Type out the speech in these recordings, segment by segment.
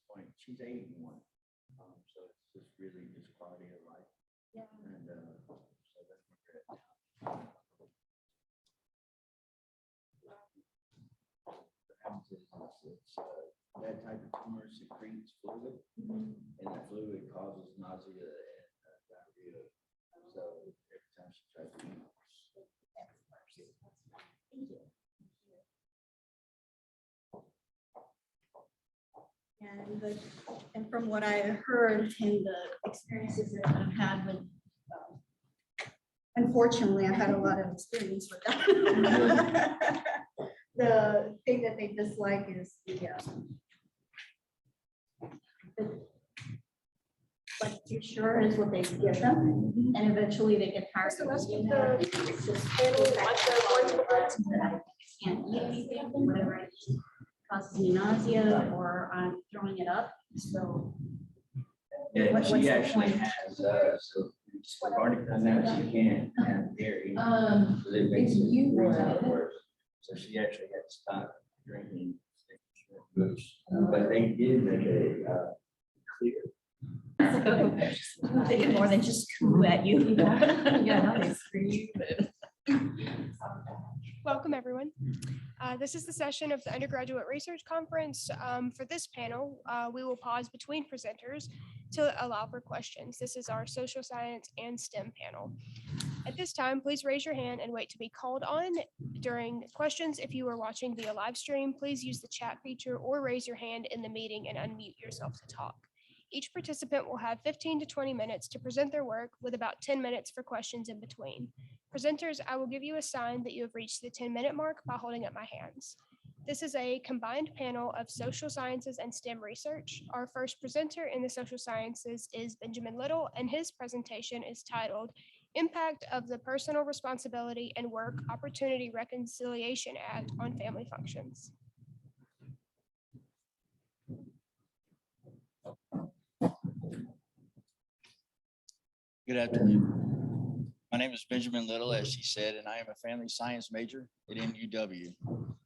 point, she's 81. So it's just really just quality of life. Yeah. And so that's my great. What happens is it's that type of tumor secretes fluid, and that fluid causes nausea and diarrhea. So every time she tries to eat. Thank you. And from what I heard and the experiences that I've had with, unfortunately, I've had a lot of experience with that. The thing that they dislike is like too sure is what they give them, and eventually they get tired of eating that. It's just I can't eat anything, whatever I eat causes me nausea, or I'm throwing it up. So Yeah, what's she the actually point? has, so we've already done that, she can't have dairy, so it makes it you three would. times worse. So she actually had to stop drinking booze, but they did make a clear. I'm thinking more than just coo at you. Yeah, now they scream. Welcome, everyone. This is the session of the Undergraduate Research Conference. For this panel, we will pause between presenters to allow for questions. This is our social science and STEM panel. At this time, please raise your hand and wait to be called on. During questions, if you are watching via live stream, please use the chat feature or raise your hand in the meeting and unmute yourself to talk. Each participant will have 15 to 20 minutes to present their work, with about 10 minutes for questions in between. Presenters, I will give you a sign that you have reached the 10-minute mark by holding up my hands. This is a combined panel of social sciences and STEM research. Our first presenter in the social sciences is Benjamin Little, and his presentation is titled Impact of the Personal Responsibility and Work Opportunity Reconciliation Act on Family Functions. Good afternoon. My name is Benjamin Little, as she said, and I am a family science major at MUW.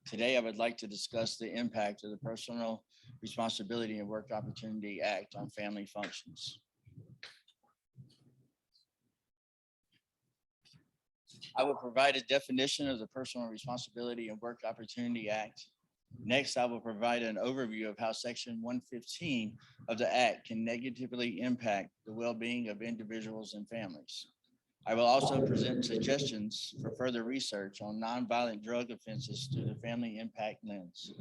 Today, I would like to discuss the impact of the Personal Responsibility and Work Opportunity Act on family functions. I will provide a definition of the Personal Responsibility and Work Opportunity Act. Next, I will provide an overview of how Section 115 of the Act can negatively impact the well-being of individuals and families. I will also present suggestions for further research on nonviolent drug offenses through the family impact lens.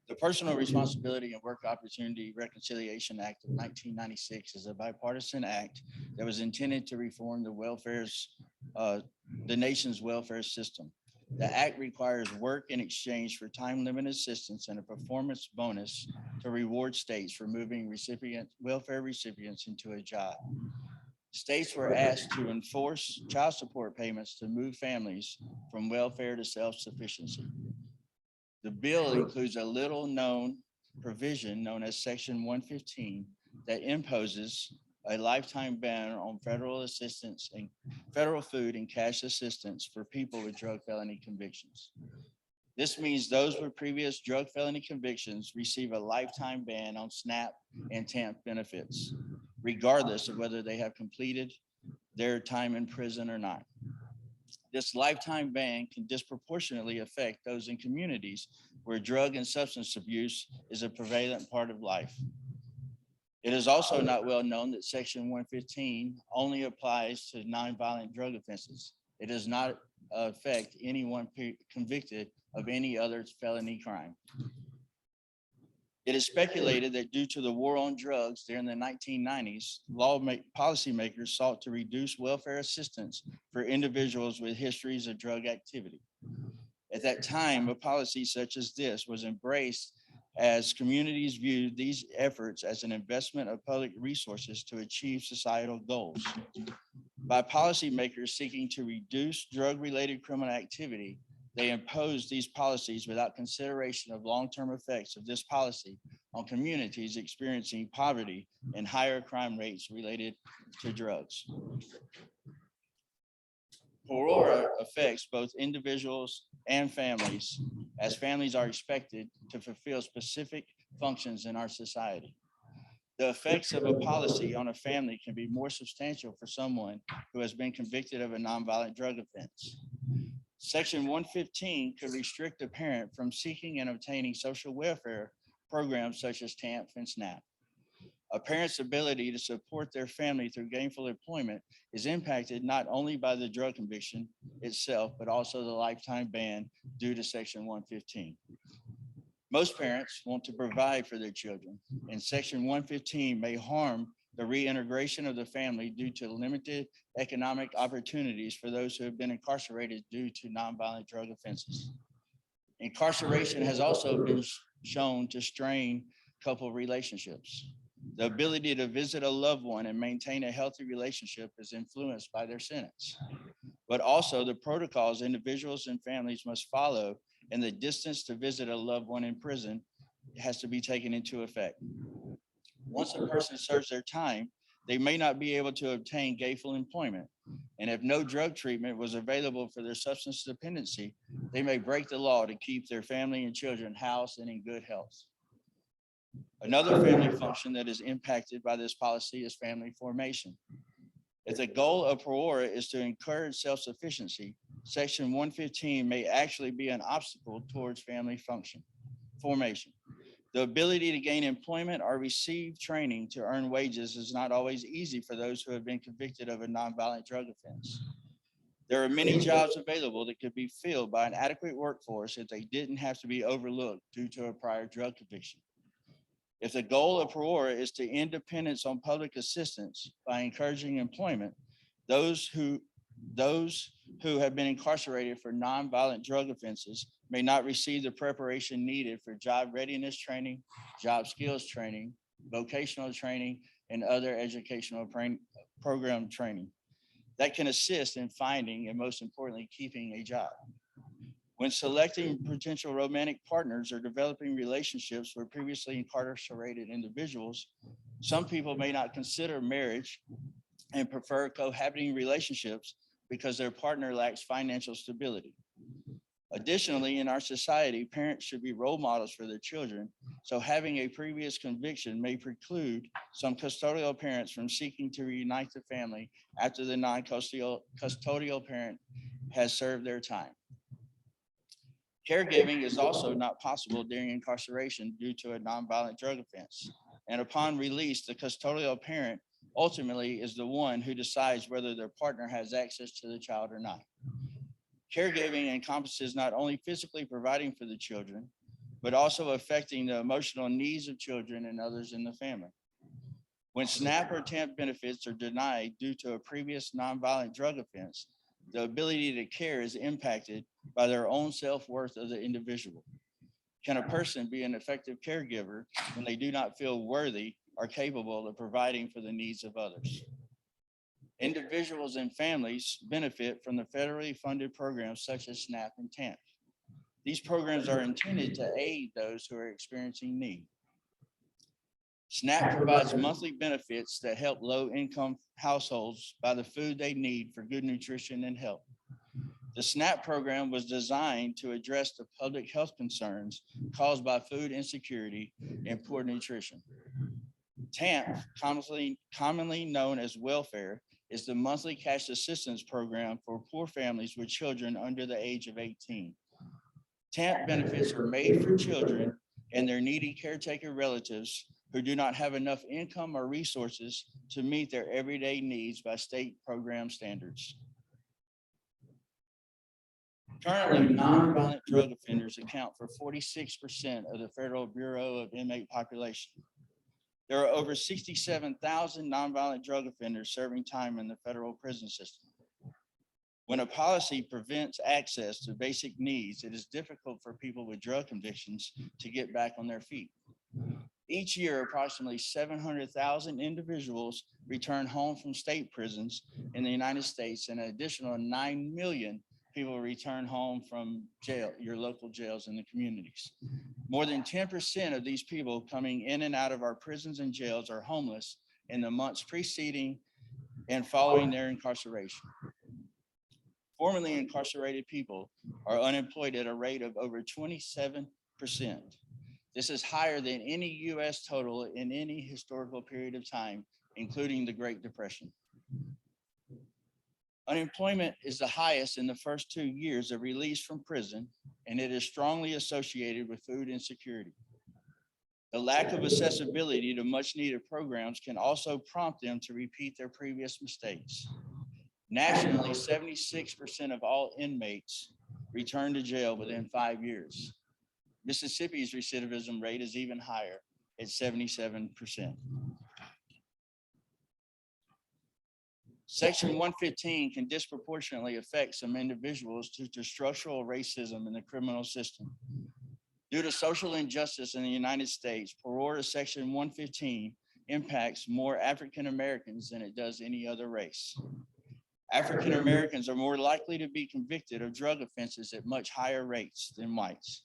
The Personal Responsibility and Work Opportunity Reconciliation Act of 1996 is a bipartisan act that was intended to reform the nation's welfare system. The act requires work in exchange for time-limited assistance and a performance bonus to reward states for moving welfare recipients into a job. States were asked to enforce child support payments to move families from welfare to self-sufficiency. The bill includes a little-known provision known as Section 115 that imposes a lifetime ban on federal assistance and federal food and cash assistance for people with drug felony convictions. This means those with previous drug felony convictions receive a lifetime ban on SNAP and TAMP benefits, regardless of whether they have completed their time in prison or not. This lifetime ban can disproportionately affect those in communities where drug and substance abuse is a prevalent part of life. It is also not well known that Section 115 only applies to nonviolent drug offenses. It does not affect anyone convicted of any other felony crime. It is speculated that due to the war on drugs during the 1990s, policymakers sought to reduce welfare assistance for individuals with histories of drug activity. At that time, a policy such as this was embraced as communities viewed these efforts as an investment of public resources to achieve societal goals. By policymakers seeking to reduce drug-related criminal activity, they imposed these policies without consideration of long-term effects of this policy on communities experiencing poverty and higher crime rates related to drugs. Parole affects both individuals and families, as families are expected to fulfill specific functions in our society. The effects of a policy on a family can be more substantial for someone who has been convicted of a nonviolent drug offense. Section 115 could restrict a parent from seeking and obtaining social welfare programs such as TAMP and SNAP. A parent's ability to support their family through gainful employment is impacted not only by the drug conviction itself, but also the lifetime ban due to Section 115. Most parents want to provide for their children, and Section 115 may harm the reintegration of the family due to limited economic opportunities for those who have been incarcerated due to nonviolent drug offenses. Incarceration has also been shown to strain couple relationships. The ability to visit a loved one and maintain a healthy relationship is influenced by their sentence, but also the protocols individuals and families must follow, and the distance to visit a loved one in prison has to be taken into effect. Once a person serves their time, they may not be able to obtain gainful employment. And if no drug treatment was available for their substance dependency, they may break the law to keep their family and children housed and in good health. Another family function that is impacted by this policy is family formation. If the goal of PROORA is to encourage self-sufficiency, Section 115 may actually be an obstacle towards family formation. The ability to gain employment or receive training to earn wages is not always easy for those who have been convicted of a nonviolent drug offense. There are many jobs available that could be filled by an adequate workforce if they didn't have to be overlooked due to a prior drug conviction. If the goal of PROORA is to end dependence on public assistance by encouraging employment, those who have been incarcerated for nonviolent drug offenses may not receive the preparation needed for job readiness training, job skills training, vocational training, and other educational program training that can assist in finding and, most importantly, keeping a job. When selecting potential romantic partners or developing relationships with previously incarcerated individuals, some people may not consider marriage and prefer cohabiting relationships because their partner lacks financial stability. Additionally, in our society, parents should be role models for their children, so having a previous conviction may preclude some custodial parents from seeking to reunite the family after the non-custodial parent has served their time. Caregiving is also not possible during incarceration due to a nonviolent drug offense. And upon release, the custodial parent ultimately is the one who decides whether their partner has access to the child or not. Caregiving encompasses not only physically providing for the children, but also affecting the emotional needs of children and others in the family. When SNAP or TAMP benefits are denied due to a previous nonviolent drug offense, the ability to care is impacted by their own self-worth of the individual. Can a person be an effective caregiver when they do not feel worthy or capable of providing for the needs of others? Individuals and families benefit from the federally funded programs such as SNAP and TAMP. These programs are intended to aid those who are experiencing need. SNAP provides monthly benefits that help low-income households buy the food they need for good nutrition and health. The SNAP program was designed to address the public health concerns caused by food insecurity and poor nutrition. TAMP, commonly known as welfare, is the monthly cash assistance program for poor families with children under the age of 18. TAMP benefits are made for children and their needy caretaker relatives who do not have enough income or resources to meet their everyday needs by state program standards. Currently, nonviolent drug offenders account for 46% of the Federal Bureau of Inmate population. There are over 67,000 nonviolent drug offenders serving time in the federal prison system. When a policy prevents access to basic needs, it is difficult for people with drug convictions to get back on their feet. Each year, approximately 700,000 individuals return home from state prisons in the United States, and an additional 9 million people return home from jail, your local jails in the communities. More than 10% of these people coming in and out of our prisons and jails are homeless in the months preceding and following their incarceration. Formerly incarcerated people are unemployed at a rate of over 27%. This is higher than any US total in any historical period of time, including the Great Depression. Unemployment is the highest in the first 2 years of release from prison, and it is strongly associated with food insecurity. The lack of accessibility to much needed programs can also prompt them to repeat their previous mistakes. Nationally, 76% of all inmates return to jail within 5 years. Mississippi's recidivism rate is even higher at 77%. Section 115 can disproportionately affect some individuals due to structural racism in the criminal system. Due to social injustice in the United States, parole to Section 115 impacts more African Americans than it does any other race. African Americans are more likely to be convicted of drug offenses at much higher rates than whites.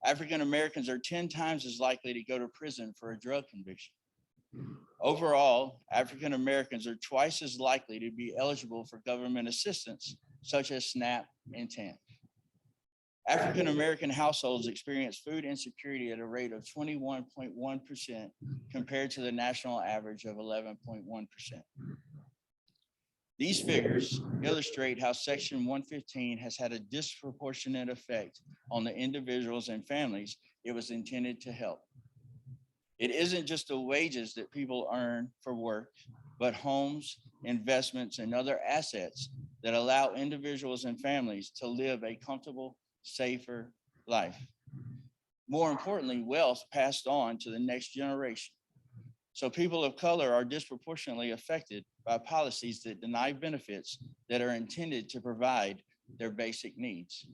African Americans are 10 times as likely to go to prison for a drug conviction. Overall, African Americans are twice as likely to be eligible for government assistance, such as SNAP and TANF. African American households experience food insecurity at a rate of 21.1% compared to the national average of 11.1%. These figures illustrate how Section 115 has had a disproportionate effect on the individuals and families it was intended to help. It isn't just the wages that people earn for work, but homes, investments, and other assets that allow individuals and families to live a comfortable, safer life. More importantly, wealth passed on to the next generation. So people of color are disproportionately affected by policies that deny benefits that are intended to provide their basic needs.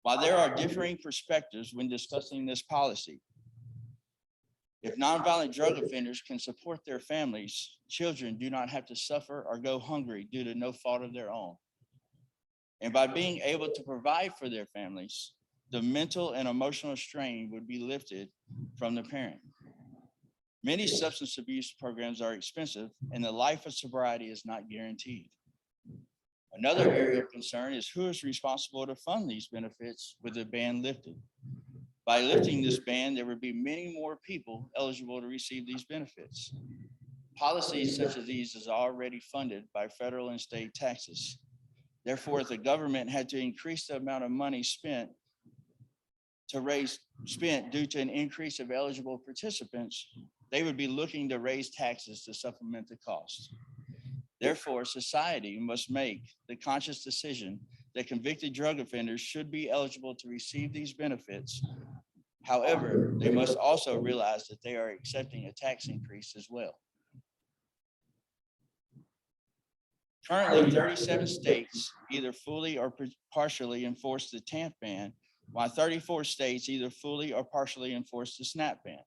While there are differing perspectives when discussing this policy, if nonviolent drug offenders can support their families, children do not have to suffer or go hungry due to no fault of their own. And by being able to provide for their families, the mental and emotional strain would be lifted from the parent. Many substance abuse programs are expensive, and the life of sobriety is not guaranteed. Another area of concern is who is responsible to fund these benefits with the ban lifted. By lifting this ban, there would be many more people eligible to receive these benefits. Policies such as these is already funded by federal and state taxes. Therefore, if the government had to increase the amount of money spent due to an increase of eligible participants, they would be looking to raise taxes to supplement the cost. Therefore, society must make the conscious decision that convicted drug offenders should be eligible to receive these benefits. However, they must also realize that they are accepting a tax increase as well. Currently, 37 states either fully or partially enforce the TANF ban, while 34 states either fully or partially enforce the SNAP ban.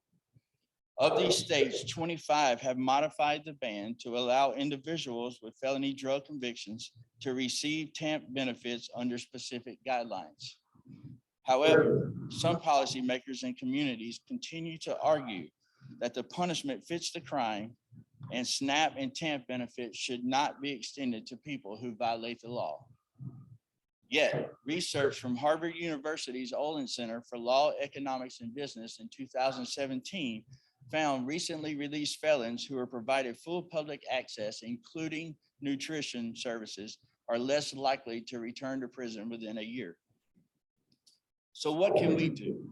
Of these states, 25 have modified the ban to allow individuals with felony drug convictions to receive TANF benefits under specific guidelines. However, some policymakers and communities continue to argue that the punishment fits the crime and SNAP and TANF benefits should not be extended to people who violate the law. Yet, research from Harvard University's Olin Center for Law, Economics, and Business in 2017 found recently released felons who are provided full public access, including nutrition services, are less likely to return to prison within a year. So what can we do?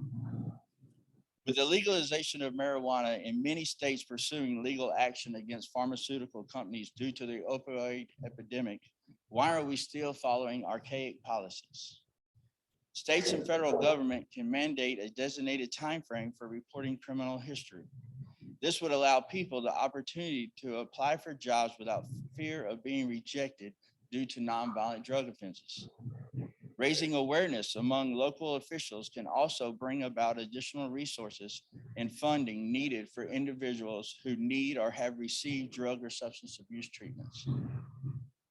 With the legalization of marijuana in many states pursuing legal action against pharmaceutical companies due to the opioid epidemic, why are we still following archaic policies? States and federal government can mandate a designated timeframe for reporting criminal history. This would allow people the opportunity to apply for jobs without fear of being rejected due to nonviolent drug offenses. Raising awareness among local officials can also bring about additional resources and funding needed for individuals who need or have received drug or substance abuse treatments.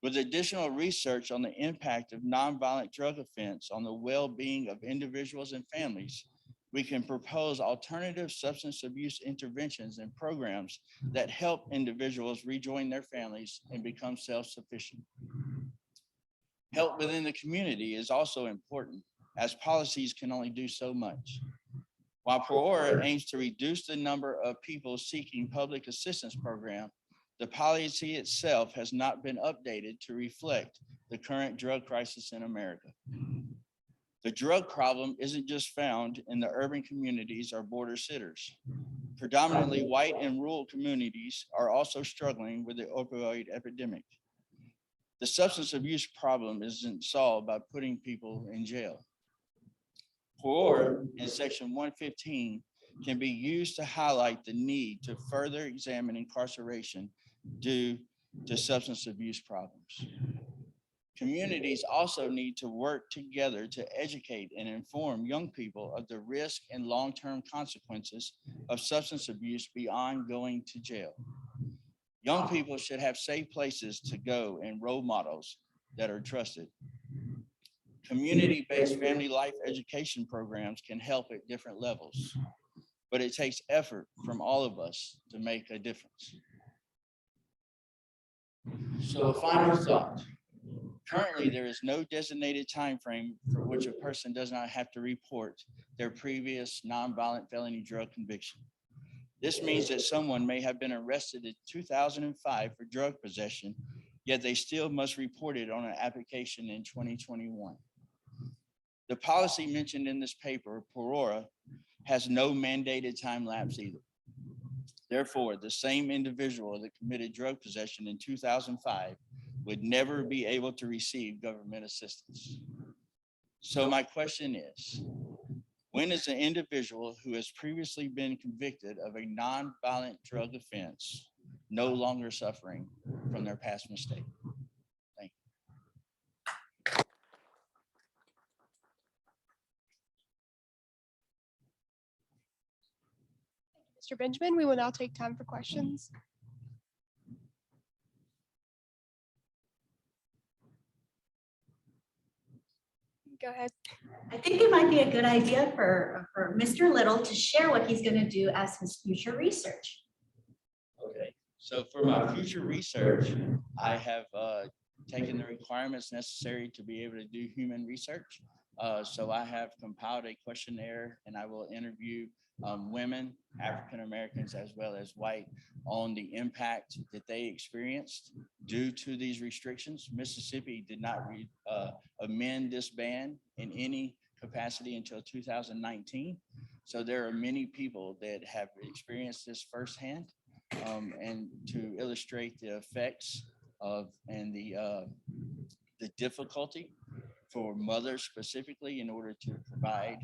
With additional research on the impact of nonviolent drug offense on the well-being of individuals and families, we can propose alternative substance abuse interventions and programs that help individuals rejoin their families and become self-sufficient. Help within the community is also important. as policies can only do so much. While PRORA aims to reduce the number of people seeking public assistance program, the policy itself has not been updated to reflect the current drug crisis in America. The drug problem isn't just found in the urban communities or border cities. Predominantly white and rural communities are also struggling with the opioid epidemic. The substance abuse problem isn't solved by putting people in jail. PRORA in section 115 can be used to highlight the need to further examine incarceration due to substance abuse problems. Communities also need to work together to educate and inform young people of the risk and long-term consequences of substance abuse beyond going to jail. Young people should have safe places to go and role models that are trusted. Community-based family life education programs can help at different levels, but it takes effort from all of us to make a difference. So a final thought. Currently, there is no designated time frame for which a person does not have to report their previous nonviolent felony drug conviction. This means that someone may have been arrested in 2005 for drug possession, yet they still must report it on an application in 2021. The policy mentioned in this paper, PRORA, has no mandated time lapse either. Therefore, the same individual that committed drug possession in 2005 would never be able to receive government assistance. So my question is, when is an individual who has previously been convicted of a nonviolent drug offense no longer suffering from their past mistake? Thank you. Mr. Benjamin, we will now take time for questions. Go ahead. I think it might be a good idea for Mr. Little to share what he's going to do as his future research. Okay, so for my future research, I have taken the requirements necessary to be able to do human research. So I have compiled a questionnaire and I will interview women, African Americans, as well as white on the impact that they experienced due to these restrictions. Mississippi did not amend this ban in any capacity until 2019. So there are many people that have experienced this firsthand, and to illustrate the effects of and the difficulty for mothers specifically in order to provide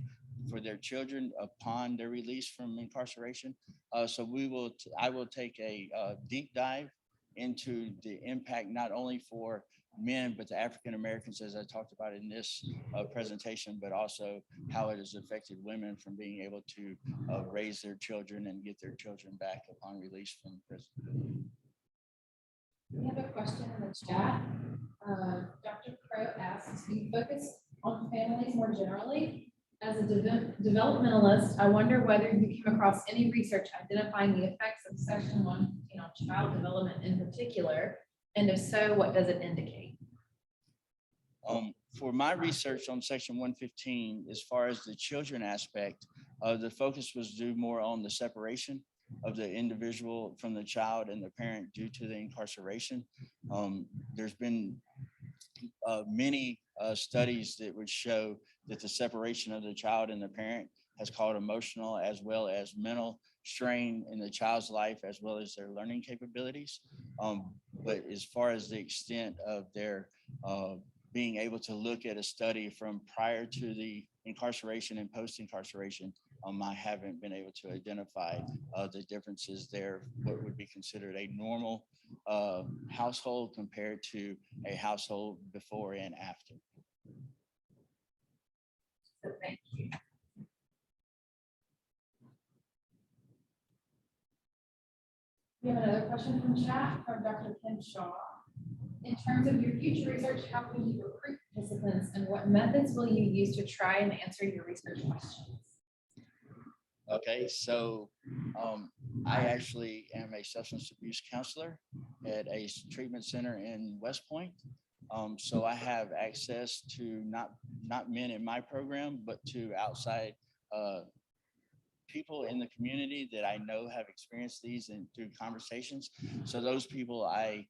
for their children upon their release from incarceration. So I will take a deep dive into the impact not only for men, but the African Americans, as I talked about in this presentation, but also how it has affected women from being able to raise their children and get their children back upon release from prison. We have a question in the chat. Dr. Crow asks, you focus on families more generally. As a developmentalist, I wonder whether you came across any research identifying the effects of Section 115 on child development in particular, and if so, what does it indicate? For my research on Section 115, as far as the children aspect, the focus was due more on the separation of the individual from the child and the parent due to the incarceration. There's been many studies that would show that the separation of the child and the parent has caused emotional as well as mental strain in the child's life as well as their learning capabilities. But as far as the extent of their being able to look at a study from prior to the incarceration and post-incarceration, I haven't been able to identify the differences there, what would be considered a normal household compared to a household before and after. So thank you. We have another question from chat from Dr. Kim Shaw. In terms of your future research, how will you recruit participants and what methods will you use to try and answer your research questions? Okay, so I actually am a substance abuse counselor at a treatment center in West Point. So I have access to not men in my program, but to outside people in the community that I know have experienced these and through conversations. So those people I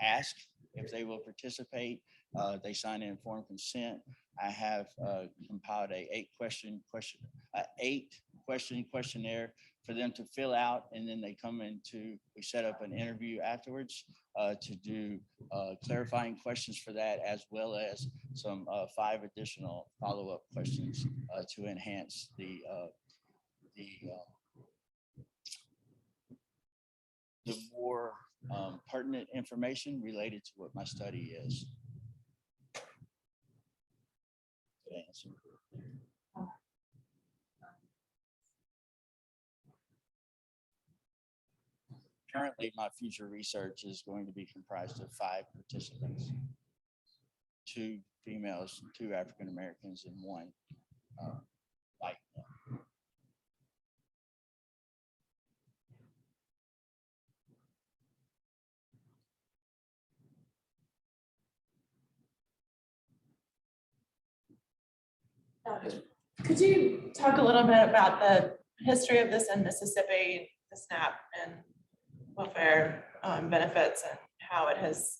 ask if they will participate. They sign an informed consent. I have compiled a 8-question questionnaire for them to fill out, and then they come into, we set up an interview afterwards to do clarifying questions for that, as well as some 5 additional follow-up questions to enhance the more pertinent information related to what my study is. Good answer. Currently, my future research is going to be comprised of 5 participants, 2 females, 2 African Americans, and 1 white male. Could you talk a little bit about the history of this in Mississippi, the SNAP and welfare benefits, and how it has,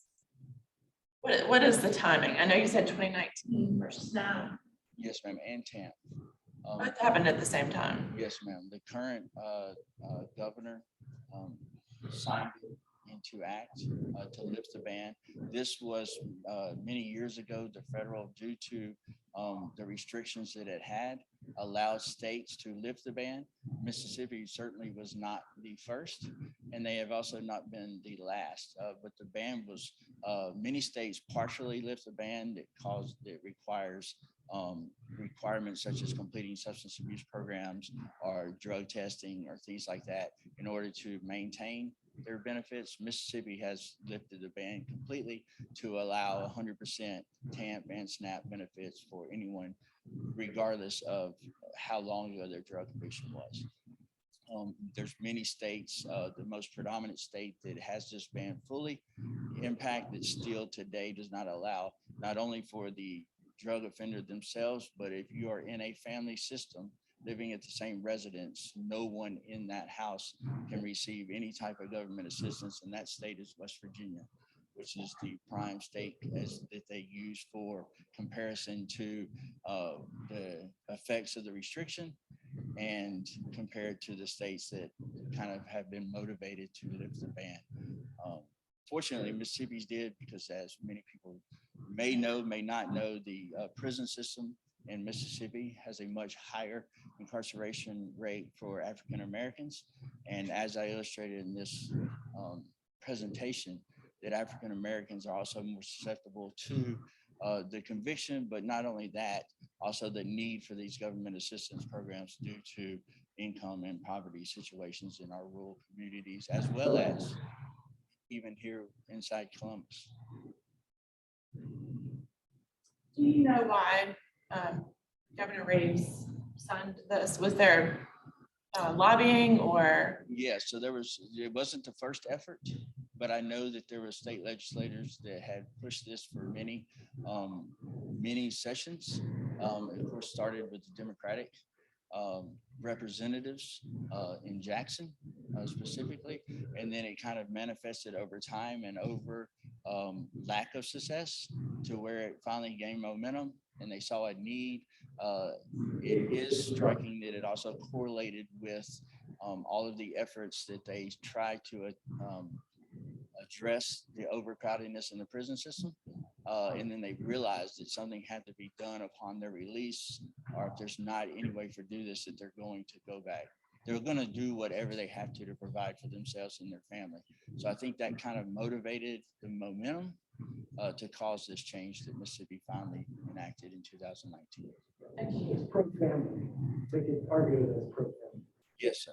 what is the timing? I know you said 2019 versus now. Yes, ma'am, and TAMP. It happened at the same time. Yes, ma'am. The current governor signed it into act to lift the ban. This was many years ago. The federal, due to the restrictions that it had, allowed states to lift the ban. Mississippi certainly was not the first, and they have also not been the last. But the ban was, many states partially lift the ban that requires requirements such as completing substance abuse programs or drug testing or things like that in order to maintain their benefits. Mississippi has lifted the ban completely to allow 100% TAMP and SNAP benefits for anyone, regardless of how long ago their drug conviction was. There's many states, the most predominant state that has this ban fully impact that still today does not allow, not only for the drug offender themselves, but if you are in a family system living at the same residence, no one in that house can receive any type of government assistance. And that state is West Virginia, which is the prime state that they use for comparison to the effects of the restriction, and compared to the states that kind of have been motivated to lift the ban. Fortunately, Mississippi's did, because as many people may know, may not know, the prison system in Mississippi has a much higher incarceration rate for African Americans. And as I illustrated in this presentation, that African Americans are also more susceptible to the conviction, but not only that, also the need for these government assistance programs due to income and poverty situations in our rural communities, as well as even here inside Columbus. Do you know why Governor Reeves signed this? Was there lobbying or? Yeah, so it wasn't the first effort, but I know that there were state legislators that had pushed this for many sessions. Of course, started with the Democratic representatives in Jackson specifically, and then it kind of manifested over time and over lack of success to where it finally gained momentum and they saw a need. It is striking that it also correlated with all of the efforts that they tried to address the overcrowdedness in the prison system. And then they realized that something had to be done upon their release, or if there's not any way to do this, that they're going to go back. They're going to do whatever they have to provide for themselves and their family. So I think that kind of motivated the momentum to cause this change that Mississippi finally enacted in 2019. It's pro-family. They could argue it as pro-family. Yes, sir.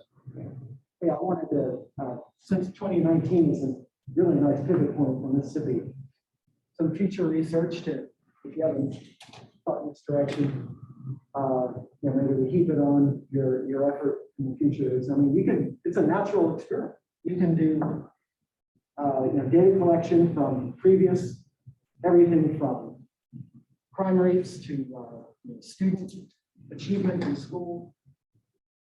Yeah, I wanted to, since 2019 is a really nice pivot point for Mississippi, some future research to, if you haven't thought in this direction, maybe we keep it on your effort in the future is, I mean, you can, it's a natural experiment. You can do, data collection from previous everything from crime rates to student achievement in school,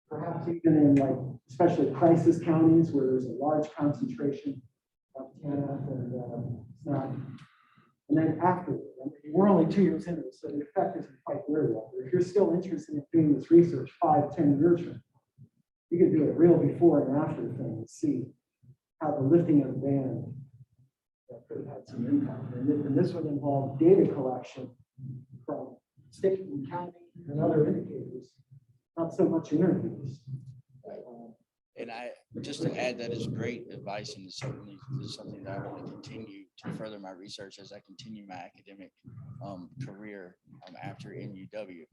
perhaps even in like, especially crisis counties where there's a large concentration of TANF and SNAP. And then afterward, I mean, we're only 2 years into this, so the effect isn't quite there yet. But if you're still interested in doing this research 5, 10 years from now, you can do a real before and after thing and see how the lifting of the ban could have had some impact. And this would involve data collection from state and county and other indicators, not so much interviews. And just to add, that is great advice, and it's certainly is something that I want to continue to further my research as I continue my academic career after MUW.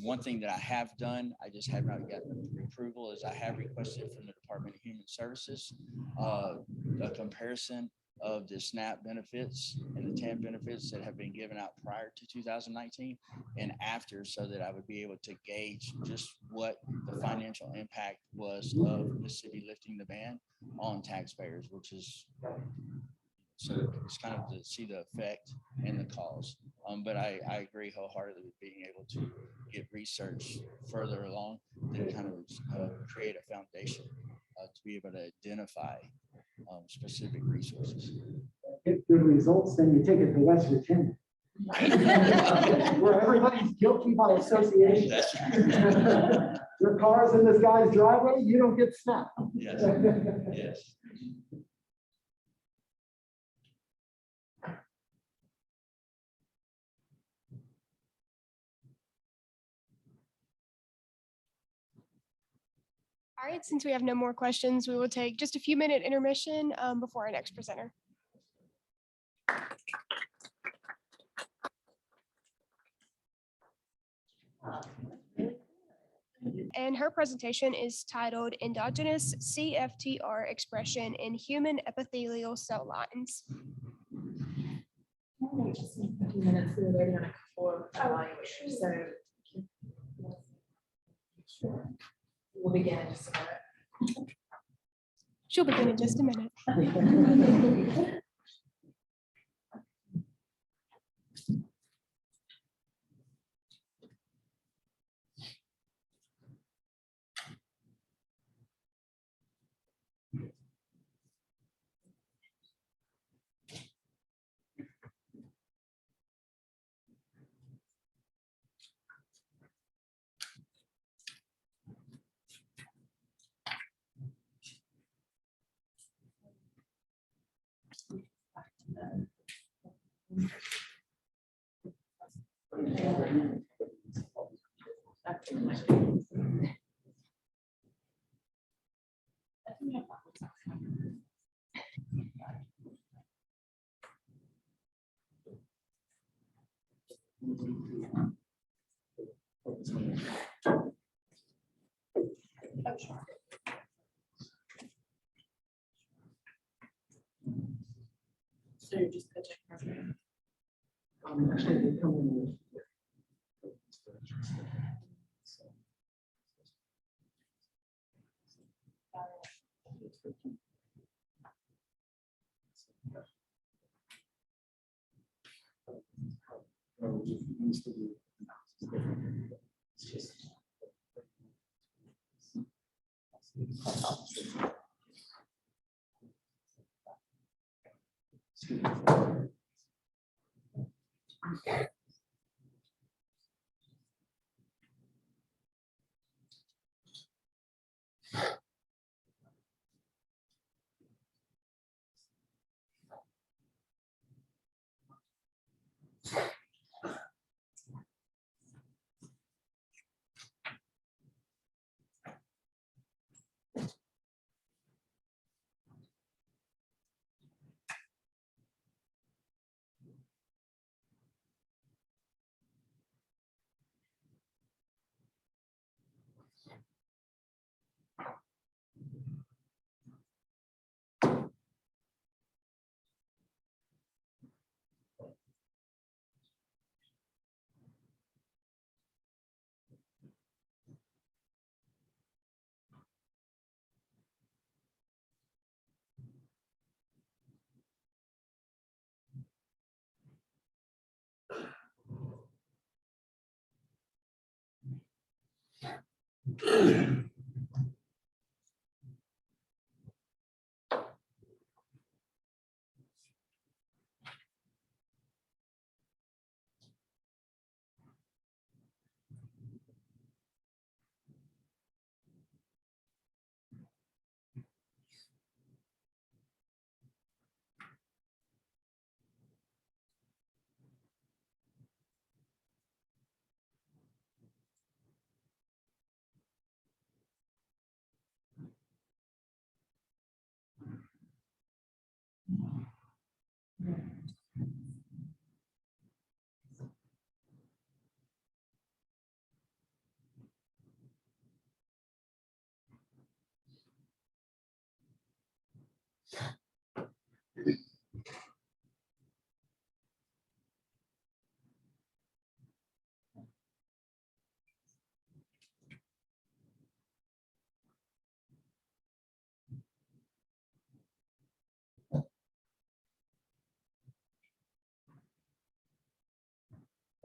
One thing that I have done, I just have not gotten approval, is I have requested from the Department of Human Services a comparison of the SNAP benefits and the TANF benefits that have been given out prior to 2019 and after, so that I would be able to gauge just what the financial impact was of Mississippi lifting the ban on taxpayers, which is, so it's kind of to see the effect and the cause. But I agree wholeheartedly with being able to get research further along and kind of create a foundation to be able to identify specific resources. Get good results, then you take it to West Virginia. Where everybody's guilty by association. Your car's in this guy's driveway, you don't get SNAP. Yes. Yes. All right, since we have no more questions, we will take just a few minute intermission before our next presenter. And her presentation is titled Endogenous Cftr Expression in Human Epithelial Cell Lines. Just a few minutes, we were waiting on a couple of evaluators, so. Sure. We'll begin in just a minute. She'll begin in just a minute. So you're just pitching. Actually, they come in with. It's just.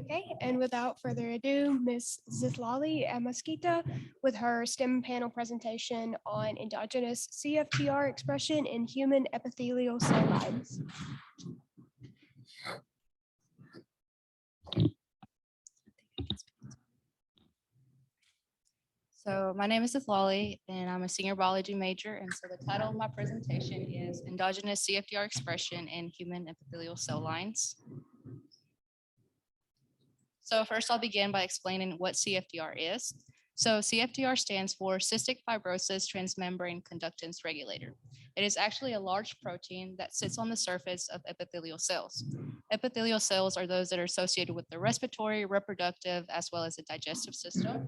Okay, and without further ado, Ms. Zitlali Amaskita with her STEM panel presentation on endogenous CFTR expression in human epithelial cell lines. So my name is Lolly, and I'm a senior biology major. And so the title of my presentation is Endogenous CFTR Expression in Human Epithelial Cell Lines. So first I'll begin by explaining what CFTR is. So CFTR stands for Cystic Fibrosis Transmembrane Conductance Regulator. It is actually a large protein that sits on the surface of epithelial cells. Epithelial cells are those that are associated with the respiratory, reproductive, as well as the digestive system.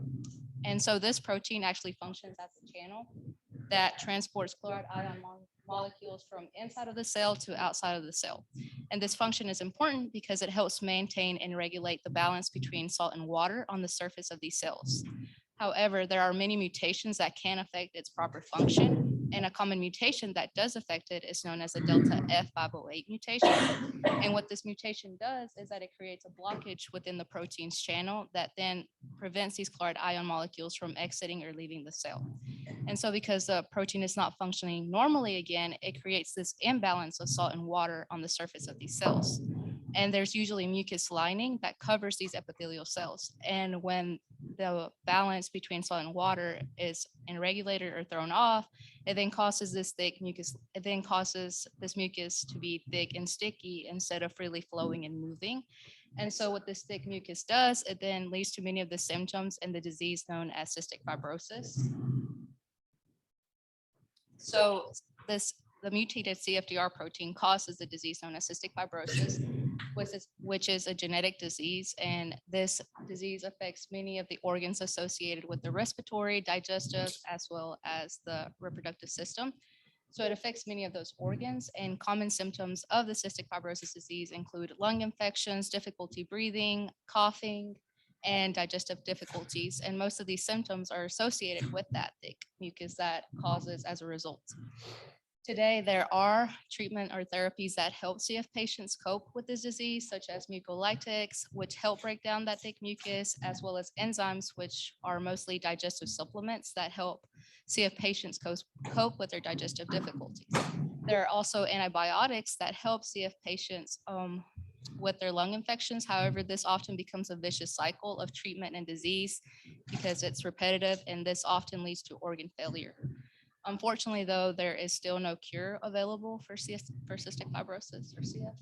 And so this protein actually functions as a channel that transports chloride ion molecules from inside of the cell to outside of the cell. And this function is important because it helps maintain and regulate the balance between salt and water on the surface of these cells. However, there are many mutations that can affect its proper function, and a common mutation that does affect it is known as a delta F508 mutation. And what this mutation does is that it creates a blockage within the protein's channel that then prevents these chloride ion molecules from exiting or leaving the cell. And so because the protein is not functioning normally again, it creates this imbalance of salt and water on the surface of these cells. And there's usually mucus lining that covers these epithelial cells. And when the balance between salt and water is unregulated or thrown off, it then causes this thick mucus, it then causes this mucus to be thick and sticky instead of freely flowing and moving. And so what this thick mucus does, it then leads to many of the symptoms in the disease known as cystic fibrosis. So the mutated CFTR protein causes the disease known as cystic fibrosis, which is a genetic disease. And this disease affects many of the organs associated with the respiratory, digestive, as well as the reproductive system. So it affects many of those organs, and common symptoms of the cystic fibrosis disease include lung infections, difficulty breathing, coughing, and digestive difficulties. And most of these symptoms are associated with that thick mucus that causes as a result. Today, there are treatment or therapies that help CF patients cope with this disease, such as mucolytics, which help break down that thick mucus, as well as enzymes, which are mostly digestive supplements that help CF patients cope with their digestive difficulties. There are also antibiotics that help CF patients with their lung infections. However, this often becomes a vicious cycle of treatment and disease because it's repetitive, and this often leads to organ failure. Unfortunately, though, there is still no cure available for cystic fibrosis or CF.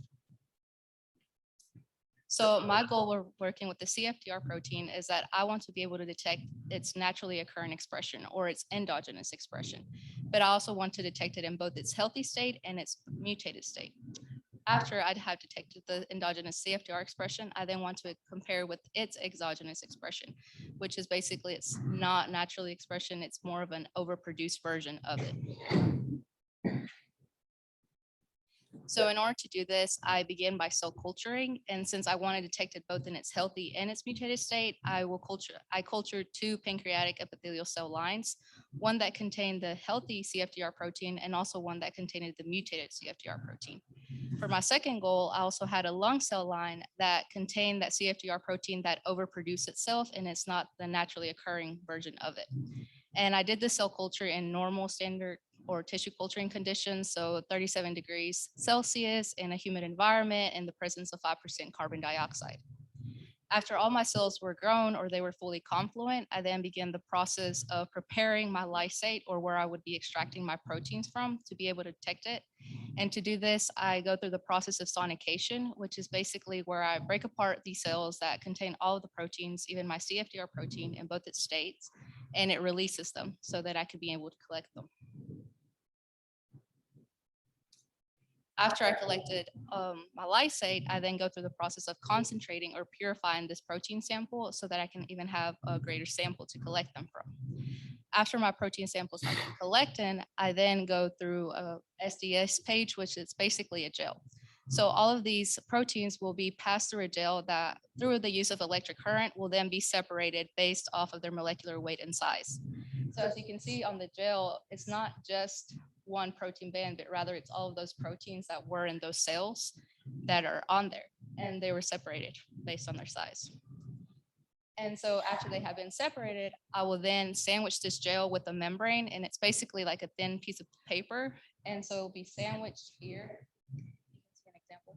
So my goal with working with the CFTR protein is that I want to be able to detect its naturally occurring expression or its endogenous expression, but I also want to detect it in both its healthy state and its mutated state. After I'd have detected the endogenous CFTR expression, I then want to compare with its exogenous expression, which is basically it's not naturally expression, it's more of an overproduced version of it. So in order to do this, I begin by cell culturing. And since I want to detect it both in its healthy and its mutated state, I cultured 2 pancreatic epithelial cell lines, one that contained the healthy CFTR protein and also one that contained the mutated CFTR protein. For my second goal, I also had a lung cell line that contained that CFTR protein that overproduced itself, and it's not the naturally occurring version of it. And I did the cell culture in normal standard or tissue culturing conditions, so 37 degrees Celsius in a humid environment in the presence of 5% carbon dioxide. After all my cells were grown or they were fully confluent, I then began the process of preparing my lysate, or where I would be extracting my proteins from to be able to detect it. And to do this, I go through the process of sonication, which is basically where I break apart these cells that contain all of the proteins, even my CFTR protein in both its states, and it releases them so that I could be able to collect them. After I collected my lysate, I then go through the process of concentrating or purifying this protein sample so that I can even have a greater sample to collect them from. After my protein samples have been collected, I then go through a SDS page, which is basically a gel. So all of these proteins will be passed through a gel that, through the use of electric current, will then be separated based off of their molecular weight and size. So as you can see on the gel, it's not just one protein band, but rather it's all of those proteins that were in those cells that are on there, and they were separated based on their size. And so after they have been separated, I will then sandwich this gel with a membrane, and it's basically like a thin piece of paper. And so it'll be sandwiched here. For an example.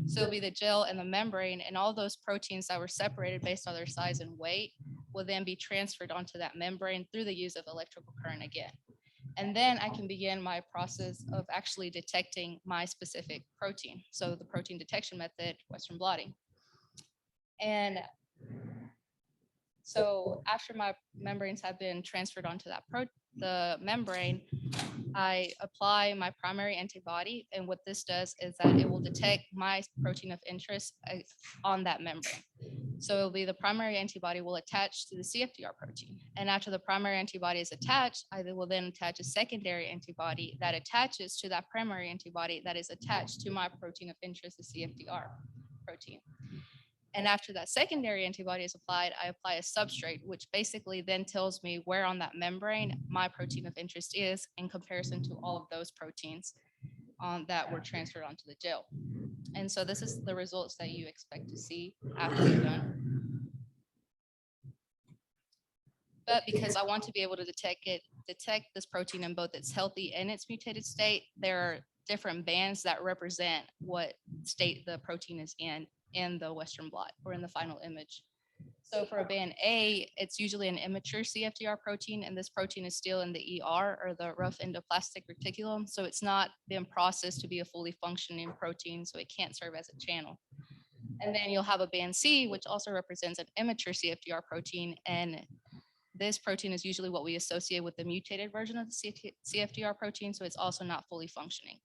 So it'll be the gel and the membrane, and all those proteins that were separated based on their size and weight will then be transferred onto that membrane through the use of electrical current again. And then I can begin my process of actually detecting my specific protein. So the protein detection method, Western blotting. And so after my membranes have been transferred onto the membrane, I apply my primary antibody. And what this does is that it will detect my protein of interest on that membrane. So it'll be the primary antibody will attach to the CFTR protein. And after the primary antibody is attached, I will then attach a secondary antibody that attaches to that primary antibody that is attached to my protein of interest, the CFTR protein. And after that secondary antibody is applied, I apply a substrate, which basically then tells me where on that membrane my protein of interest is in comparison to all of those proteins that were transferred onto the gel. And so this is the results that you expect to see after you're done. But because I want to be able to detect this protein in both its healthy and its mutated state, there are different bands that represent what state the protein is in the Western blot or in the final image. So for a band A, it's usually an immature CFTR protein, and this protein is still in the ER, or the rough endoplastic reticulum. So it's not been processed to be a fully functioning protein, so it can't serve as a channel. And then you'll have a band C, which also represents an immature CFTR protein, and this protein is usually what we associate with the mutated version of the CFTR protein, so it's also not fully functioning.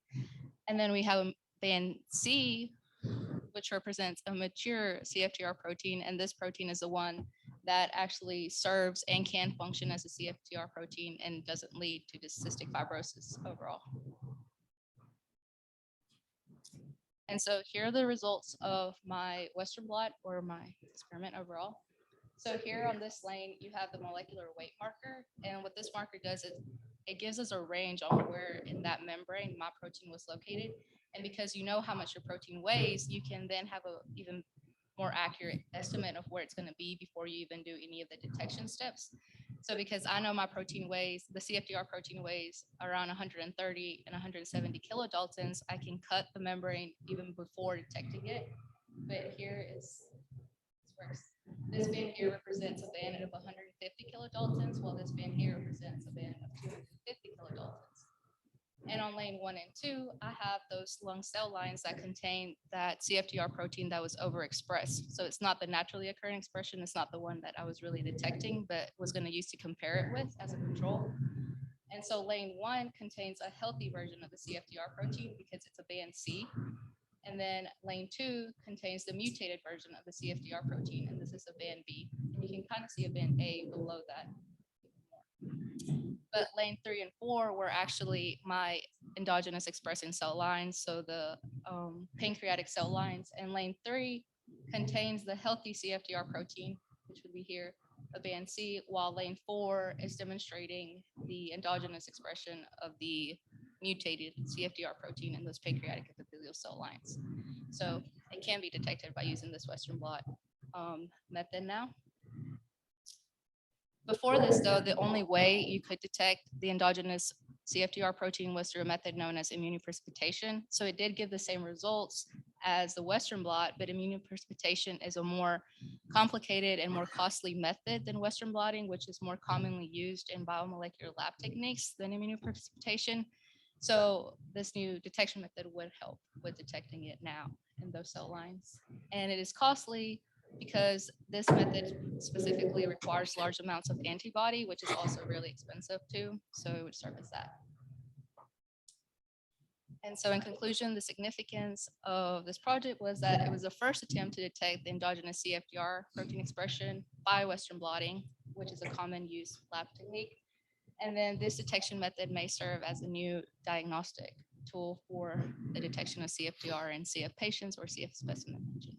And then we have a band C, which represents a mature CFTR protein, and this protein is the one that actually serves and can function as a CFTR protein and doesn't lead to this cystic fibrosis overall. And so here are the results of my Western blot or my experiment overall. So here on this lane, you have the molecular weight marker, and what this marker does is it gives us a range on where in that membrane my protein was located. And because you know how much your protein weighs, you can then have a even more accurate estimate of where it's going to be before you even do any of the detection steps. So because I know my protein weighs, the CFTR protein weighs around 130 and 170 kilodaltons, I can cut the membrane even before detecting it. But here is this band here represents a band of 150 kilodaltons, while this band here represents a band of 250 kilodaltons. And on lane 1 and 2, I have those lung cell lines that contain that CFTR protein that was overexpressed. So it's not the naturally occurring expression. It's not the one that I was really detecting, but was going to use to compare it with as a control. And so lane 1 contains a healthy version of the CFTR protein because it's a band C. And then lane 2 contains the mutated version of the CFTR protein, and this is a band B. And you can kind of see a band A below that. But lane 3 and 4 were actually my endogenous expressing cell lines, so the pancreatic cell lines. And lane 3 contains the healthy CFTR protein, which would be here. of band C, while lane 4 is demonstrating the endogenous expression of the mutated CFTR protein in those pancreatic epithelial cell lines. So it can be detected by using this Western blot method now. Before this, though, the only way you could detect the endogenous CFTR protein was through a method known as immunoprecipitation. So it did give the same results as the Western blot, but immunoprecipitation is a more complicated and more costly method than Western blotting, which is more commonly used in biomolecular lab techniques than immunoprecipitation. So this new detection method would help with detecting it now in those cell lines. And it is costly because this method specifically requires large amounts of antibody, which is also really expensive too. So it would serve as that. And so in conclusion, the significance of this project was that it was the first attempt to detect the endogenous CFTR protein expression by Western blotting, which is a common use lab technique. And then this detection method may serve as a new diagnostic tool for the detection of CFTR in CF patients or CF specimen in general.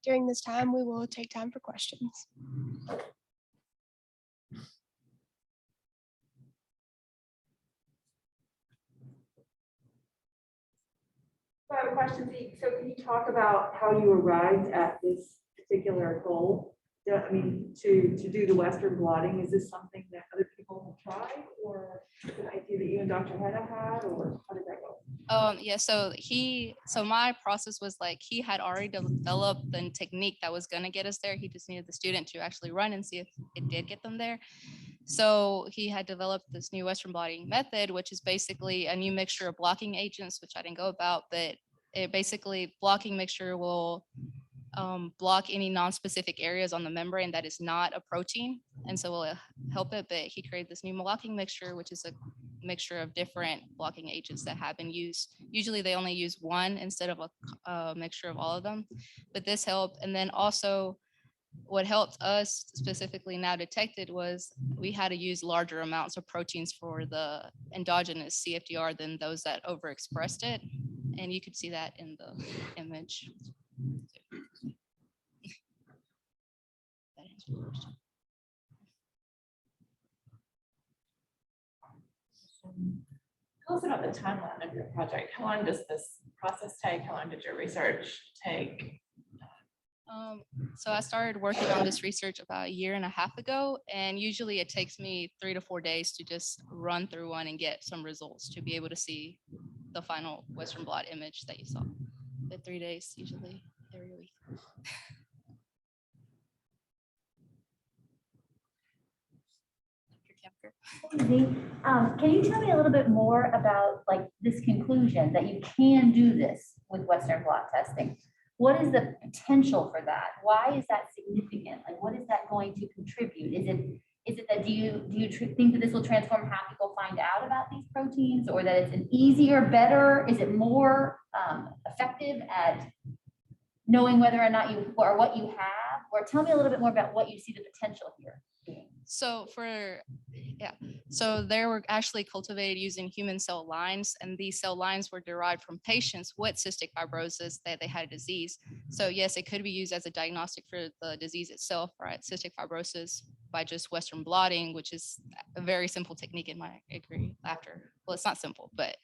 During this time, we will take time for questions. So I have a question, Zeke. So can you talk about how you arrived at this particular goal? I mean, to do the Western blotting, is this something that other people have tried, or an idea that you and Dr. Hedda had, or how did that go? Yeah, so my process was like, he had already developed the technique that was gonna get us there. He just needed the student to actually run and see if it did get them there. So he had developed this new Western blotting method, which is basically a new mixture of blocking agents, which I didn't go about, but it basically blocking mixture will block any non-specific areas on the membrane that is not a protein, and so will help it. But he created this new blocking mixture, which is a mixture of different blocking agents that have been used. Usually they only use one instead of a mixture of all of them, but this helped. And then also what helped us specifically now detected was we had to use larger amounts of proteins for the endogenous CFTR than those that overexpressed it. And you could see that in the image. That answers your question. Tell us about the timeline of your project. How long does this process take? How long did your research take? So I started working on this research about 1.5 years ago, and usually it takes me 3 to 4 days to just run through one and get some results to be able to see the final Western blot image that you saw. But 3 days usually every week. Can you tell me a little bit more about like this conclusion that you can do this with Western blot testing? What is the potential for that? Why is that significant? Like, what is that going to contribute? Is it that do you think that this will transform how people find out about these proteins, or that it's an easier, better? Is it more effective at knowing whether or not you or what you have? Or tell me a little bit more about what you see the potential here being. So they were actually cultivated using human cell lines, and these cell lines were derived from patients with cystic fibrosis that they had a disease. So yes, it could be used as a diagnostic for the disease itself, right? Cystic fibrosis by just Western blotting, which is a very simple technique in my degree after. Well, it's not simple, but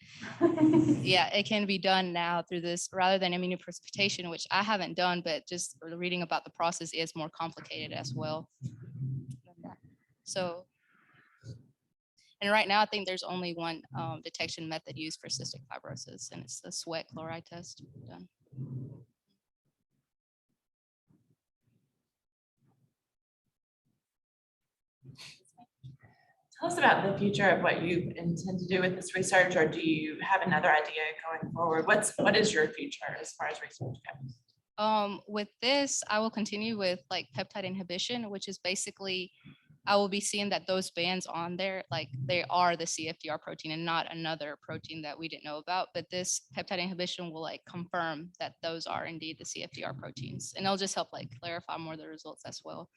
yeah, it can be done now through this rather than immunoprecipitation, which I haven't done, but just reading about the process is more complicated as well. So, and right now I think there's only one detection method used for cystic fibrosis, and it's the sweat chloride test done. Tell us about the future of what you intend to do with this research, or do you have another idea going forward? What is your future as far as research goes? With this, I will continue with like peptide inhibition, which is basically, I will be seeing that those bands on there, like they are the CFTR protein and not another protein that we didn't know about. But this peptide inhibition will like confirm that those are indeed the CFTR proteins. And it'll just help like clarify more of the results as well.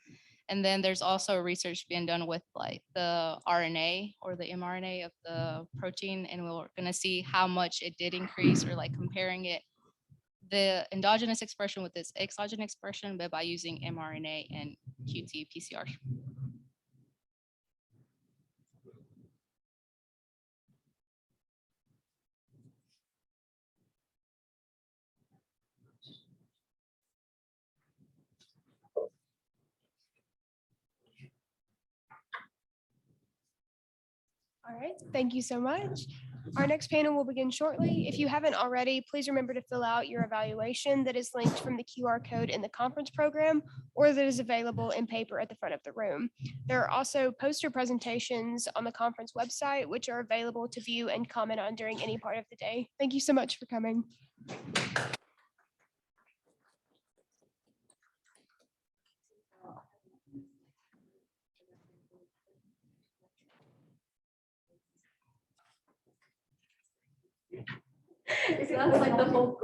And then there's also research being done with like the RNA or the mRNA of the protein, and we're gonna see how much it did increase, or like comparing it, the endogenous expression with this exogenous expression, but by using mRNA and qT-PCR. All right, thank you so much. Our next panel will begin shortly. If you haven't already, please remember to fill out your evaluation that is linked from the QR code in the conference program, or that is available in paper at the front of the room. There are also poster presentations on the conference website, which are available to view and comment on during any part of the day. Thank you so much for coming. It sounds like the whole.